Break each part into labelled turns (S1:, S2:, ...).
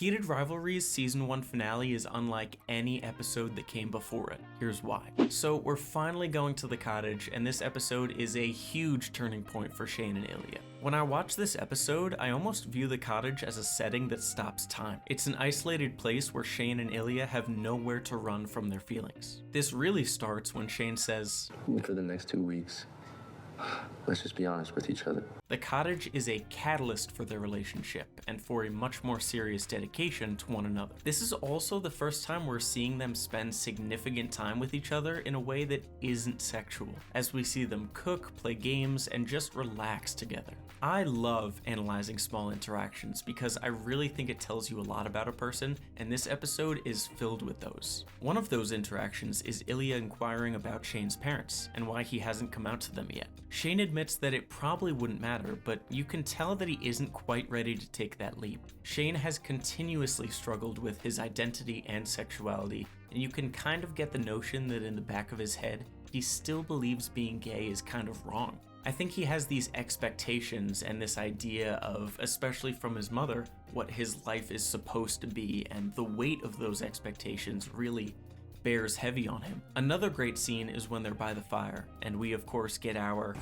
S1: Heated Rivalry's Season 1 finale is unlike any episode that came before it. Here's why. So we're finally going to the cottage, and this episode is a huge turning point for Shane and Ilya. When I watch this episode, I almost view the cottage as a setting that stops time. It's an isolated place where Shane and Ilya have nowhere to run from their feelings. This really starts when Shane says,
S2: "For the next 2 weeks, let's just be honest with each other."
S1: The cottage is a catalyst for their relationship and for a much more serious dedication to one another. This is also the first time we're seeing them spend significant time with each other in a way that isn't sexual, as we see them cook, play games, and just relax together. I love analyzing small interactions because I really think it tells you a lot about a person, and this episode is filled with those. One of those interactions is Ilya inquiring about Shane's parents and why he hasn't come out to them yet. Shane admits that it probably wouldn't matter, but you can tell that he isn't quite ready to take that leap. Shane has continuously struggled with his identity and sexuality, and you can kind of get the notion that in the back of his head, he still believes being gay is kind of wrong. I think he has these expectations and this idea of, especially from his mother, what his life is supposed to be, and the weight of those expectations really bears heavy on him. Another great scene is when they're by the fire, and we of course get our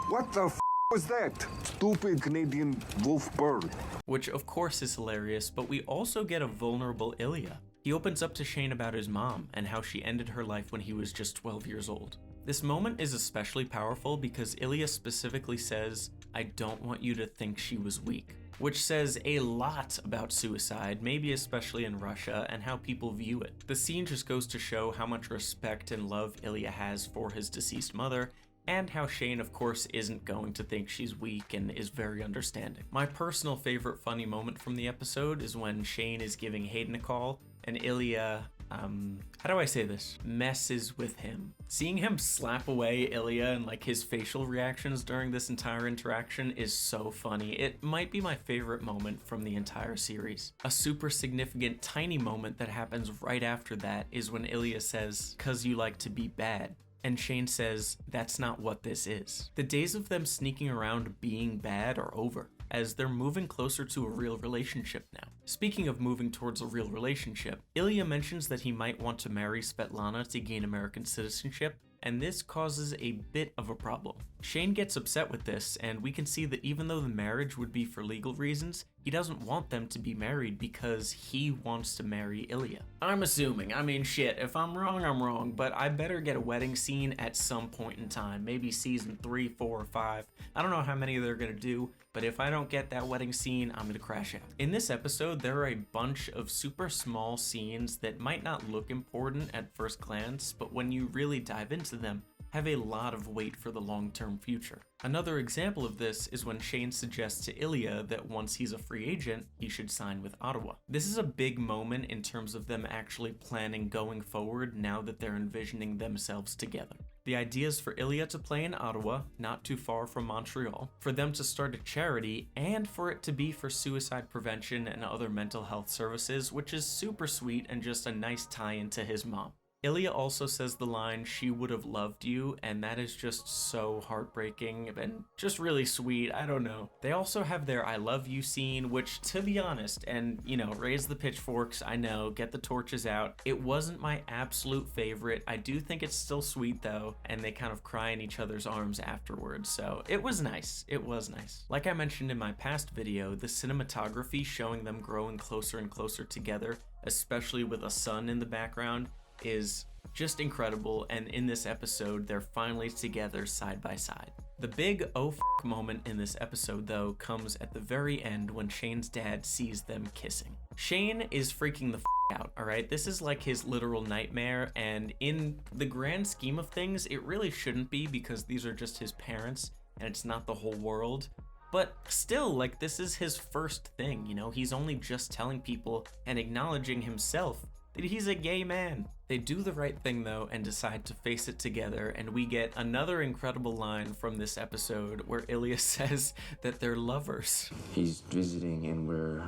S3: "What the f was that? Stupid Canadian wolf bird."
S1: Which of course is hilarious, but we also get a vulnerable Ilya. He opens up to Shane about his mom and how she ended her life when he was just 12 years old. This moment is especially powerful because Ilya specifically says, "I don't want you to think she was weak," which says a lot about suicide, maybe especially in Russia, and how people view it. The scene just goes to show how much respect and love Ilya has for his deceased mother, and how Shane, of course, isn't going to think she's weak and is very understanding. My personal favorite funny moment from the episode is when Shane is giving Hayden a call, and Ilya, how do I say this? Messes with him. Seeing him slap away Ilya and like his facial reactions during this entire interaction is so funny. It might be my favorite moment from the entire series. A super significant tiny moment that happens right after that is when Ilya says, "'Cause you like to be bad." And Shane says, "That's not what this is." The days of them sneaking around being bad are over, as they're moving closer to a real relationship now. Speaking of moving towards a real relationship, Ilya mentions that he might want to marry Svetlana to gain American citizenship, and this causes a bit of a problem. Shane gets upset with this, and we can see that even though the marriage would be for legal reasons, he doesn't want them to be married because he wants to marry Ilya. I'm assuming, shit, if I'm wrong, I'm wrong, but I better get a wedding scene at some point in time, maybe season 3, 4, or 5. I don't know how many they're gonna do, but if I don't get that wedding scene, I'm gonna crash out. In this episode, there are a bunch of super small scenes that might not look important at first glance, but when you really dive into them, have a lot of weight for the long-term future. Another example of this is when Shane suggests to Ilya that once he's a free agent, he should sign with Ottawa. This is a big moment in terms of them actually planning going forward now that they're envisioning themselves together. The idea is for Ilya to play in Ottawa, not too far from Montreal, for them to start a charity, and for it to be for suicide prevention and other mental health services, which is super sweet and just a nice tie-in to his mom. Ilya also says the line, "She would have loved you," and that is just so heartbreaking and just really sweet. I don't know. They also have their "I love you" scene, which, to be honest, and raise the pitchforks, I know, get the torches out, it wasn't my absolute favorite. I do think it's still sweet though, and they kind of cry in each other's arms afterwards, so it was nice. It was nice. Like I mentioned in my past video, the cinematography showing them growing closer and closer together, especially with a sun in the background, is just incredible, and in this episode, they're finally together side by side. The big oh f*** moment in this episode, though, comes at the very end when Shane's dad sees them kissing. Shane is freaking the f*** out, alright? This is like his literal nightmare, and in the grand scheme of things, it really shouldn't be because these are just his parents, and it's not the whole world. But still, like, this is his first thing, he's only just telling people and acknowledging himself that he's a gay man. They do the right thing though and decide to face it together, and we get another incredible line from this episode where Ilya says that they're lovers.
S2: He's visiting and we're,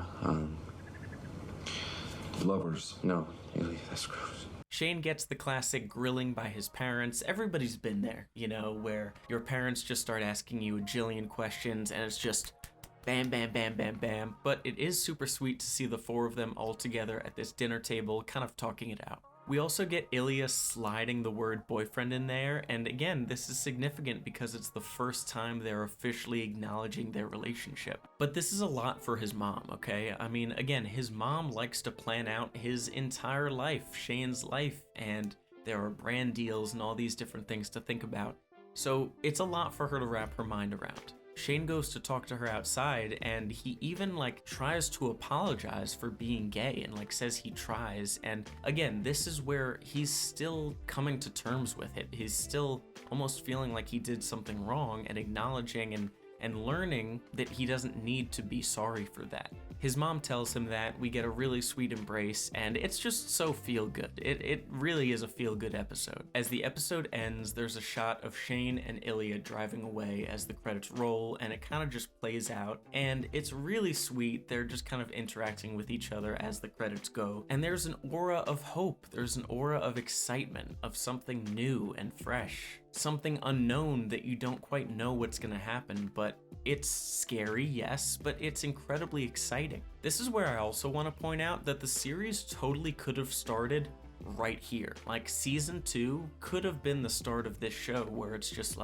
S2: lovers. No, Ilya, that's gross.
S1: Shane gets the classic grilling by his parents. Everybody's been there, where your parents just start asking you a jillion questions and it's just bam, bam, bam, bam, bam. But it is super sweet to see the four of them all together at this dinner table, kind of talking it out. We also get Ilya sliding the word boyfriend in there, and again, this is significant because it's the first time they're officially acknowledging their relationship. But this is a lot for his mom, okay? I mean, again, his mom likes to plan out his entire life, Shane's life, and there are brand deals and all these different things to think about. So it's a lot for her to wrap her mind around. Shane goes to talk to her outside, and he even tries to apologize for being gay and says he tries. And again, this is where he's still coming to terms with it. He's still almost feeling like he did something wrong and acknowledging and learning that he doesn't need to be sorry for that. His mom tells him that. We get a really sweet embrace, and it's just so feel good. It really is a feel good episode. As the episode ends, there's a shot of Shane and Ilya driving away as the credits roll, and it kind of just plays out, and it's really sweet. They're just kind of interacting with each other as the credits go, and there's an aura of hope. There's an aura of excitement, of something new and fresh. Something unknown that you don't quite know what's gonna happen, but it's scary, yes, but it's incredibly exciting. This is where I also want to point out that the series totally could have started right here. Season 2 could have been the start of this show, where it's just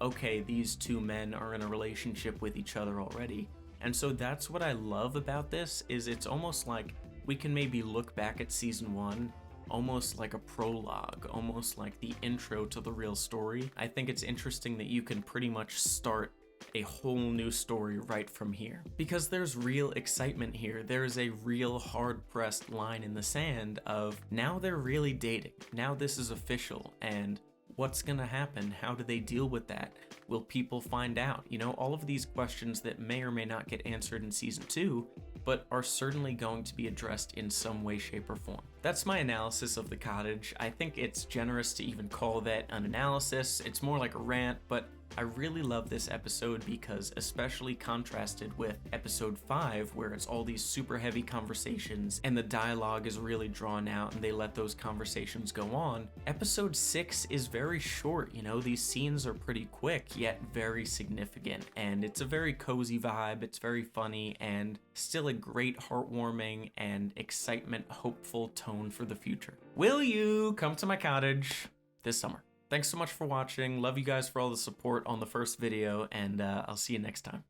S1: okay, these two men are in a relationship with each other already. And so that's what I love about this, is it's almost like we can maybe look back at season 1 almost like a prologue, almost like the intro to the real story. I think it's interesting that you can pretty much start a whole new story right from here, because there's real excitement here. There's a real hard-pressed line in the sand of now they're really dating. Now this is official, and what's gonna happen? How do they deal with that? Will people find out? All of these questions that may or may not get answered in season 2, but are certainly going to be addressed in some way, shape, or form. That's my analysis of The Cottage. I think it's generous to even call that an analysis. It's more like a rant, but I really love this episode because, especially contrasted with episode 5, where it's all these super heavy conversations and the dialogue is really drawn out and they let those conversations go on, episode 6 is very short. These scenes are pretty quick yet very significant, and it's a very cozy vibe. It's very funny and still a great heartwarming and excitement hopeful tone for the future. Will you come to my cottage this summer? Thanks so much for watching. Love you guys for all the support on the first video, and I'll see you next time.